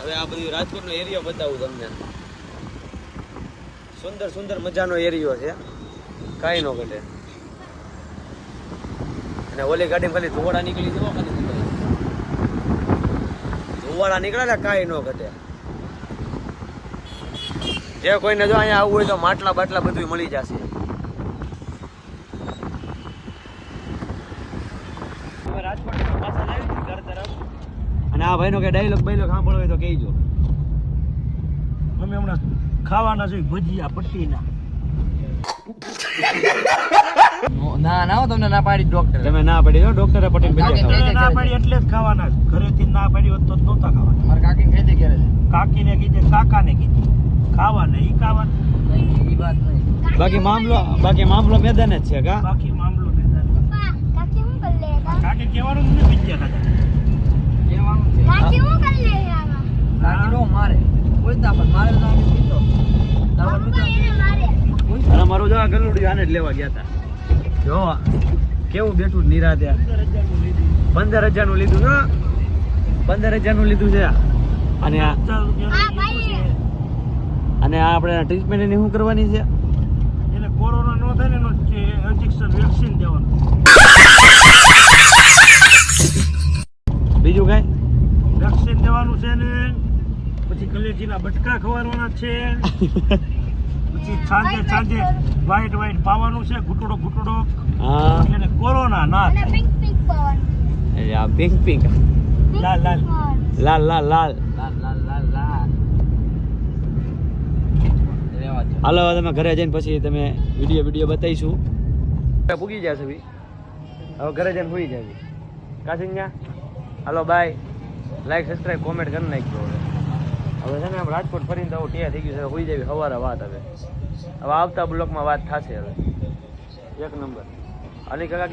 હવે આ બધું રાજકોટનો એરિયો બતાવું તમને. સુંદર સુંદર મજાનો એરિયો છે, કાંઈ ન ઘટે. અને ઓલી ગાડીમાં ખાલી ધોવાડા નીકળી જવો, ખાલી ધોવાડા નીકળે ને કાંઈ ન ઘટે. જે કોઈને જો અહીંયા આવવું હોય તો માટલા બાટલા બધું મળી જશે. રાજકોટ પાછા જાય ઘર તરફ. અને આ ભાઈનો કે ડાયલોગ બાયલોગ સાંભળવો હોય તો કહેજો. અમે હમણાં ખાવાના છે ભજીયા પટ્ટીના. ના તમને ના પાડી ડોક્ટર. તમે ના પડી દો, ડોક્ટરે પટેલ ભજીયા ના પાડી એટલે જ ખાવાના છે. ઘરેથી ના પાડી હોત તો નહોતા ખાવાના. મારા કાકીને કહી દે ક્યારે કાકીને કીધે, કાકાને કીધે ખાવાના, ઈ ખાવાના. એ વાત નહીં. બાકી મામલો મેદાન જ છે કા. બાકી મામલો મેદાન. કાકી હું કરી લે કાકી કહેવાનું જ નથી ભજીયા ખાતા. કહેવાનું છે કાકી હું કરી લે આમાં કાકી નો મારે કોઈ ના પણ મારે તો આને પીતો તારા પપ્પા એને મારે અને મારું જો આ ગલુડી આને જ લેવા ગયા હતા. જો કેવું બેઠું નિરાતે. 15,000 નું લીધું ને, 15,000 નું લીધું છે. અને આ હા ભાઈ અને આ આપણે ટ્રીટમેન્ટ એની શું કરવાની છે? એને કોરોના નો થાય ને એનો ઇન્જેક્શન વેક્સિન દેવાનું. બીજું કઈ? વેક્સિન દેવાનું છે ને પછી કલેજીના બટકા ખવાડવાના છે. પછી સાંજે વાઈટ પાવાનું છે, ઘૂંટડો હા, એને કોરોના ના અને થાય. પિંક પિંક પવન એટલે આ પિંક લાલ લાલ લાલ લાલ લાલ લાલ રેવા દે. હાલો તમે ઘરે જઈને પછી તમે વિડીયો બતાવીશું. પૂગી જશે ભાઈ, હવે ઘરે જઈને હોઈ જાય કાસિંગા. હાલો બાય, લાઈક સબસ્ક્રાઈબ કોમેન્ટ કરી નાખજો. હવે છે ને આમ રાજકોટ ફરીને તો ટેયા થઈ ગયું છે, હોઈ જાય સવારે વાત. હવે આવતા બ્લોકમાં વાત થશે. હવે એક નંબર. અલી કાકા